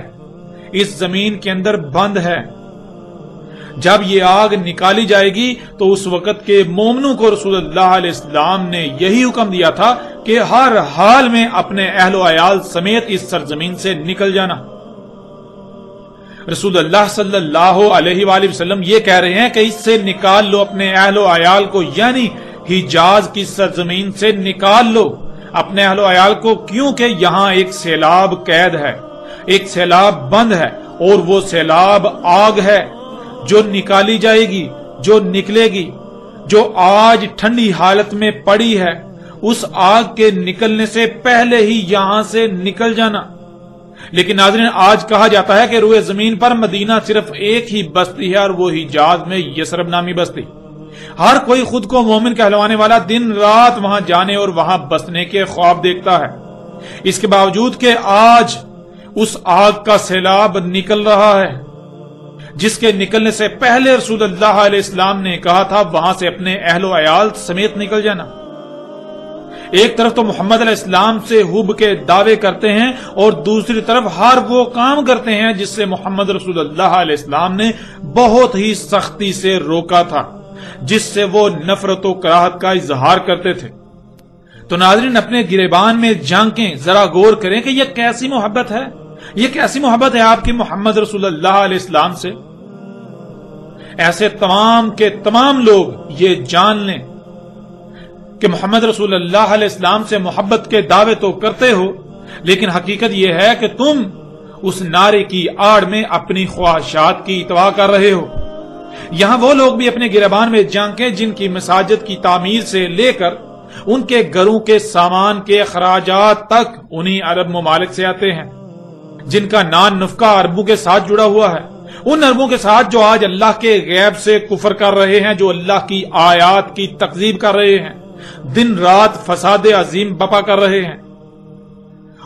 اس زمین کے اندر بند ہے۔ جب یہ آگ نکالی جائے گی تو اس وقت کے مومنوں کو رسول اللہ علیہ السلام نے یہی حکم دیا تھا کہ ہر حال میں اپنے اہل و عیال سمیت اس سرزمین سے نکل جانا۔ رسول اللہ صلی اللہ علیہ وآلہ وسلم یہ کہہ رہے ہیں کہ اس سے نکال لو اپنے اہل و عیال کو، یعنی حجاز کی سرزمین سے نکال لو اپنے اہل و عیال کو، کیونکہ یہاں ایک سیلاب قید ہے، ایک سیلاب بند ہے، اور وہ سیلاب آگ ہے جو نکالی جائے گی، جو نکلے گی، جو آج ٹھنڈی حالت میں پڑی ہے۔ اس آگ کے نکلنے سے پہلے ہی یہاں سے نکل جانا۔ لیکن ناظرین، آج کہا جاتا ہے کہ روئے زمین پر مدینہ صرف ایک ہی بستی ہے، اور وہ حجاز میں یثرب نامی بستی۔ ہر کوئی خود کو مومن کہلوانے والا دن رات وہاں جانے اور وہاں بسنے کے خواب دیکھتا ہے، اس کے باوجود کہ آج اس آگ کا سیلاب نکل رہا ہے، جس کے نکلنے سے پہلے رسول اللہ علیہ السلام نے کہا تھا وہاں سے اپنے اہل و عیال سمیت نکل جانا۔ ایک طرف تو محمد علیہ السلام سے حب کے دعوے کرتے ہیں اور دوسری طرف ہر وہ کام کرتے ہیں جس سے محمد رسول اللہ علیہ السلام نے بہت ہی سختی سے روکا تھا، جس سے وہ نفرت و کراہت کا اظہار کرتے تھے۔ تو ناظرین، اپنے گریبان میں جھانکیں، ذرا غور کریں کہ یہ کیسی محبت ہے، یہ کیسی محبت ہے آپ کی محمد رسول اللہ علیہ السلام سے۔ ایسے تمام کے تمام لوگ یہ جان لیں کہ محمد رسول اللہ علیہ السلام سے محبت کے دعوے تو کرتے ہو، لیکن حقیقت یہ ہے کہ تم اس نعرے کی آڑ میں اپنی خواہشات کی اتباع کر رہے ہو۔ یہاں وہ لوگ بھی اپنے گریبان میں جھانکیں جن کی مساجد کی تعمیر سے لے کر ان کے گھروں کے سامان کے اخراجات تک انہی عرب ممالک سے آتے ہیں، جن کا نان نفقہ عربوں کے ساتھ جڑا ہوا ہے، ان عربوں کے ساتھ جو آج اللہ کے غیب سے کفر کر رہے ہیں، جو اللہ کی آیات کی تکذیب کر رہے ہیں، دن رات فساد عظیم بپا کر رہے ہیں،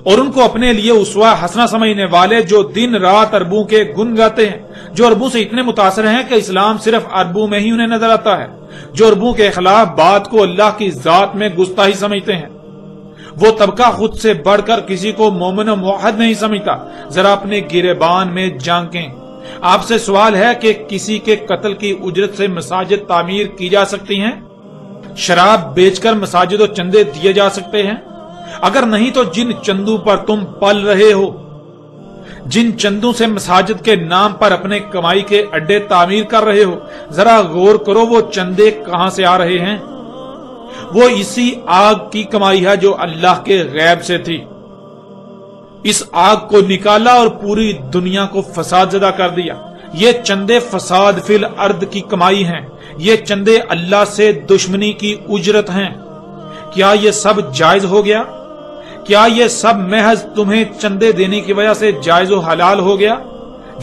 اور ان کو اپنے لیے اسوہ حسنہ سمجھنے والے جو دن رات عربوں کے گن گاتے ہیں، جو عربوں سے اتنے متاثر ہیں کہ اسلام صرف عربوں میں ہی انہیں نظر آتا ہے، جو عربوں کے خلاف بات کو اللہ کی ذات میں گستاخی سمجھتے ہیں، وہ طبقہ خود سے بڑھ کر کسی کو مومن و موحد نہیں سمجھتا۔ ذرا اپنے گریبان میں جھانکیں۔ آپ سے سوال ہے کہ کسی کے قتل کی اجرت سے مساجد تعمیر کی جا سکتی ہیں؟ شراب بیچ کر مساجد و چندے دیے جا سکتے ہیں؟ اگر نہیں تو جن چندوں پر تم پل رہے ہو، جن چندوں سے مساجد کے نام پر اپنے کمائی کے اڈے تعمیر کر رہے ہو، ذرا غور کرو وہ چندے کہاں سے آ رہے ہیں؟ وہ اسی آگ کی کمائی ہے جو اللہ کے غیب سے تھی۔ اس آگ کو نکالا اور پوری دنیا کو فساد زدہ کر دیا۔ یہ چندے فساد فی الارض کی کمائی ہیں، یہ چندے اللہ سے دشمنی کی اجرت ہیں۔ کیا یہ سب جائز ہو گیا؟ کیا یہ سب محض تمہیں چندے دینے کی وجہ سے جائز و حلال ہو گیا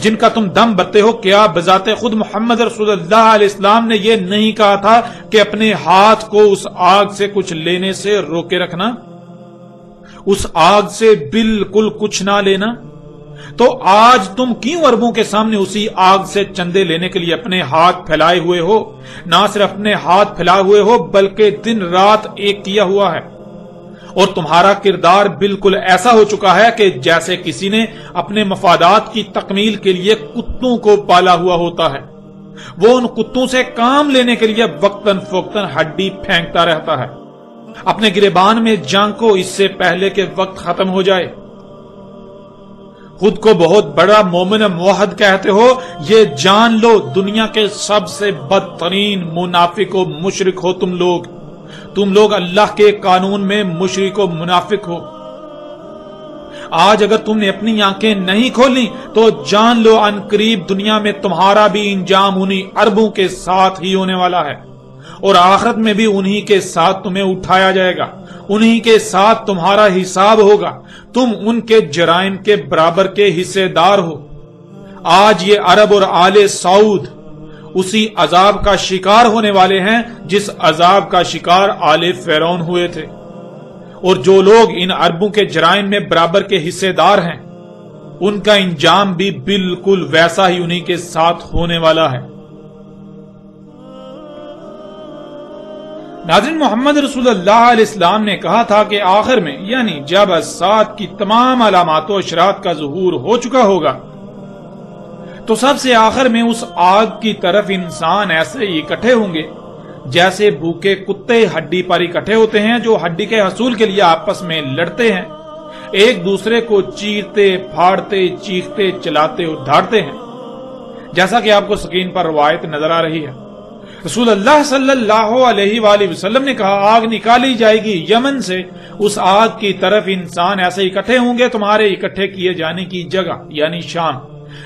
جن کا تم دم بتے ہو؟ کیا بذات خود محمد رسول اللہ علیہ السلام نے یہ نہیں کہا تھا کہ اپنے ہاتھ کو اس آگ سے کچھ لینے سے روکے رکھنا، اس آگ سے بالکل کچھ نہ لینا؟ تو آج تم کیوں عربوں کے سامنے اسی آگ سے چندے لینے کے لیے اپنے ہاتھ پھیلائے ہوئے ہو؟ نہ صرف اپنے ہاتھ پھیلائے ہوئے ہو بلکہ دن رات ایک کیا ہوا ہے، اور تمہارا کردار بالکل ایسا ہو چکا ہے کہ جیسے کسی نے اپنے مفادات کی تکمیل کے لیے کتوں کو پالا ہوا ہوتا ہے۔ وہ ان کتوں سے کام لینے کے لیے وقتاً فوقتاً ہڈی پھینکتا رہتا ہے۔ اپنے گریبان میں جھانکو اس سے پہلے کہ وقت ختم ہو جائے۔ خود کو بہت بڑا مومن موحد کہتے ہو، یہ جان لو دنیا کے سب سے بدترین منافق و مشرک ہو تم لوگ اللہ کے قانون میں مشرک و منافق ہو۔ آج اگر تم نے اپنی آنکھیں نہیں کھولی تو جان لو ان قریب دنیا میں تمہارا بھی انجام انہی عربوں کے ساتھ ہی ہونے والا ہے، اور آخرت میں بھی انہی کے ساتھ تمہیں اٹھایا جائے گا، انہی کے ساتھ تمہارا حساب ہوگا۔ تم ان کے جرائم کے برابر کے حصے دار ہو۔ آج یہ عرب اور آل سعود اسی عذاب کا شکار ہونے والے ہیں جس عذاب کا شکار آل فرعون ہوئے تھے، اور جو لوگ ان عربوں کے جرائم میں برابر کے حصے دار ہیں ان کا انجام بھی بالکل ویسا ہی انہی کے ساتھ ہونے والا ہے۔ ناظرین، محمد رسول اللہ علیہ السلام نے کہا تھا کہ آخر میں، یعنی جب سات کی تمام علامات و اشراط کا ظہور ہو چکا ہوگا، تو سب سے آخر میں اس آگ کی طرف انسان ایسے ہی اکٹھے ہوں گے جیسے بھوکے کتے ہڈی پر اکٹھے ہوتے ہیں، جو ہڈی کے حصول کے لیے آپس میں لڑتے ہیں، ایک دوسرے کو چیرتے پھاڑتے چیختے چلاتے اور دھاڑتے ہیں، جیسا کہ آپ کو سکرین پر روایت نظر آ رہی ہے۔ رسول اللہ صلی اللہ علیہ وآلہ وسلم نے کہا، آگ نکالی جائے گی یمن سے، اس آگ کی طرف انسان ایسے اکٹھے ہوں گے تمہارے اکٹھے کیے جانے کی جگہ یعنی شام،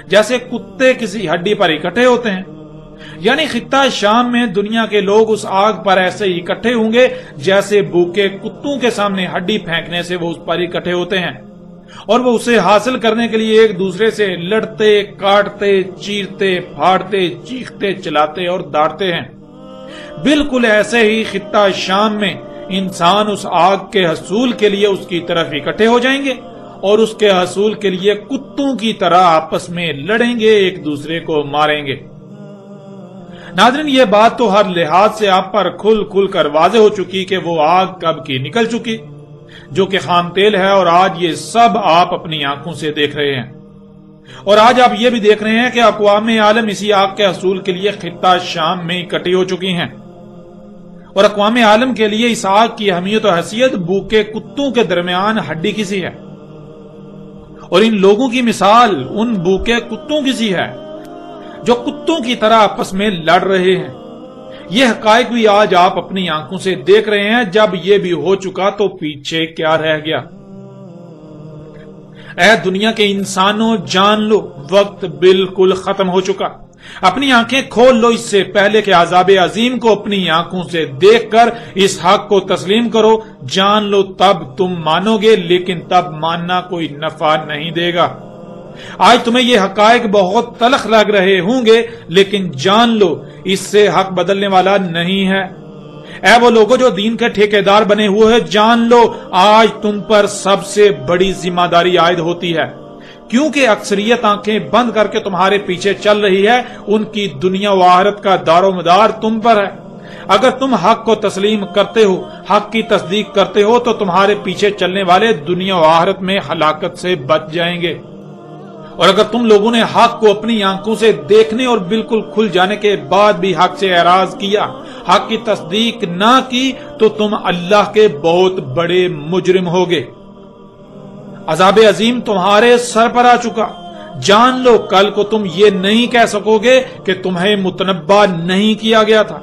جیسے کتے کسی ہڈی پر اکٹھے ہوتے ہیں۔ یعنی خطہ شام میں دنیا کے لوگ اس آگ پر ایسے اکٹھے ہوں گے جیسے بھوکے کتوں کے سامنے ہڈی پھینکنے سے وہ اس پر اکٹھے ہوتے ہیں، اور وہ اسے حاصل کرنے کے لیے ایک دوسرے سے لڑتے کاٹتے چیرتے پھاڑتے چیختے چلاتے اور داڑتے ہیں۔ بالکل ایسے ہی خطہ شام میں انسان اس آگ کے حصول کے لیے اس کی طرف اکٹھے ہو جائیں گے اور اس کے حصول کے لیے کتوں کی طرح آپس میں لڑیں گے، ایک دوسرے کو ماریں گے۔ ناظرین، یہ بات تو ہر لحاظ سے آپ پر کھل کھل کر واضح ہو چکی کہ وہ آگ کب کی نکل چکی، جو کہ خام تیل ہے، اور آج یہ سب آپ اپنی آنکھوں سے دیکھ رہے ہیں۔ اور آج آپ یہ بھی دیکھ رہے ہیں کہ اقوام عالم اسی آگ کے حصول کے لیے خطہ شام میں اکٹھی ہو چکی ہیں، اور اقوام عالم کے لیے اس آگ کی اہمیت و حیثیت بھوکے کتوں کے درمیان ہڈی کی سی ہے، اور ان لوگوں کی مثال ان بھوکے کتوں کی سی ہے جو کتوں کی طرح آپس میں لڑ رہے ہیں۔ یہ حقائق بھی آج آپ اپنی آنکھوں سے دیکھ رہے ہیں۔ جب یہ بھی ہو چکا تو پیچھے کیا رہ گیا؟ اے دنیا کے انسانوں، جان لو وقت بالکل ختم ہو چکا۔ اپنی آنکھیں کھول لو اس سے پہلے کہ عذاب عظیم کو اپنی آنکھوں سے دیکھ کر اس حق کو تسلیم کرو۔ جان لو تب تم مانو گے، لیکن تب ماننا کوئی نفع نہیں دے گا۔ آج تمہیں یہ حقائق بہت تلخ لگ رہے ہوں گے، لیکن جان لو اس سے حق بدلنے والا نہیں ہے۔ اے وہ لوگوں جو دین کے ٹھیکیدار بنے ہوئے ہیں، جان لو آج تم پر سب سے بڑی ذمہ داری عائد ہوتی ہے، کیونکہ اکثریت آنکھیں بند کر کے تمہارے پیچھے چل رہی ہے۔ ان کی دنیا و آخرت کا دار و مدار تم پر ہے۔ اگر تم حق کو تسلیم کرتے ہو، حق کی تصدیق کرتے ہو، تو تمہارے پیچھے چلنے والے دنیا و آخرت میں ہلاکت سے بچ جائیں گے۔ اور اگر تم لوگوں نے حق کو اپنی آنکھوں سے دیکھنے اور بالکل کھل جانے کے بعد بھی حق سے اعراض کیا، حق کی تصدیق نہ کی، تو تم اللہ کے بہت بڑے مجرم ہوگے۔ عذاب عظیم تمہارے سر پر آ چکا۔ جان لو کل کو تم یہ نہیں کہہ سکو گے کہ تمہیں متنبہ نہیں کیا گیا تھا،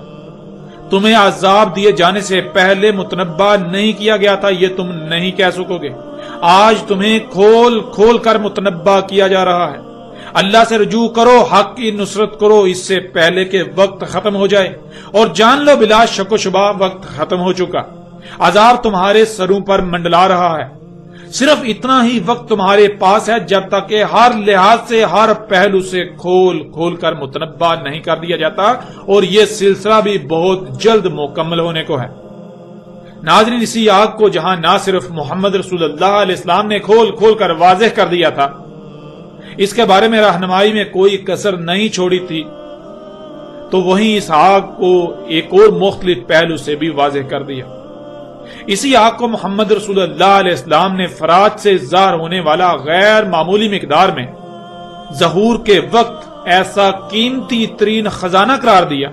تمہیں عذاب دیے جانے سے پہلے متنبہ نہیں کیا گیا تھا، یہ تم نہیں کہہ سکو گے۔ آج تمہیں کھول کھول کر متنبہ کیا جا رہا ہے۔ اللہ سے رجوع کرو، حق کی نصرت کرو اس سے پہلے کہ وقت ختم ہو جائے، اور جان لو بلا شک و شبہ وقت ختم ہو چکا۔ عذاب تمہارے سروں پر منڈلا رہا ہے۔ صرف اتنا ہی وقت تمہارے پاس ہے جب تک کہ ہر لحاظ سے، ہر پہلو سے کھول کھول کر متنبہ نہیں کر دیا جاتا، اور یہ سلسلہ بھی بہت جلد مکمل ہونے کو ہے۔ ناظرین، اسی آگ کو جہاں نہ صرف محمد رسول اللہ علیہ السلام نے کھول کھول کر واضح کر دیا تھا، اس کے بارے میں رہنمائی میں کوئی کسر نہیں چھوڑی تھی، تو وہیں اس آگ کو ایک اور مختلف پہلو سے بھی واضح کر دیا۔ اسی آگ کو محمد رسول اللہ علیہ السلام نے فرات سے ظاہر ہونے والا غیر معمولی مقدار میں ظہور کے وقت ایسا قیمتی ترین خزانہ قرار دیا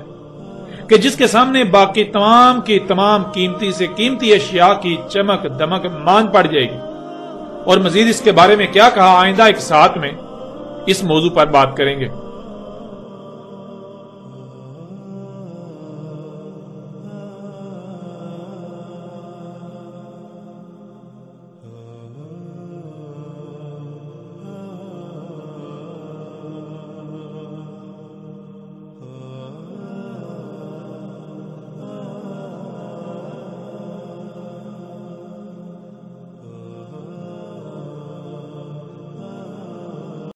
کہ جس کے سامنے باقی تمام کی تمام قیمتی سے قیمتی اشیاء کی چمک دمک مان پڑ جائے گی۔ اور مزید اس کے بارے میں کیا کہا، آئندہ ایک ساتھ میں اس موضوع پر بات کریں گے۔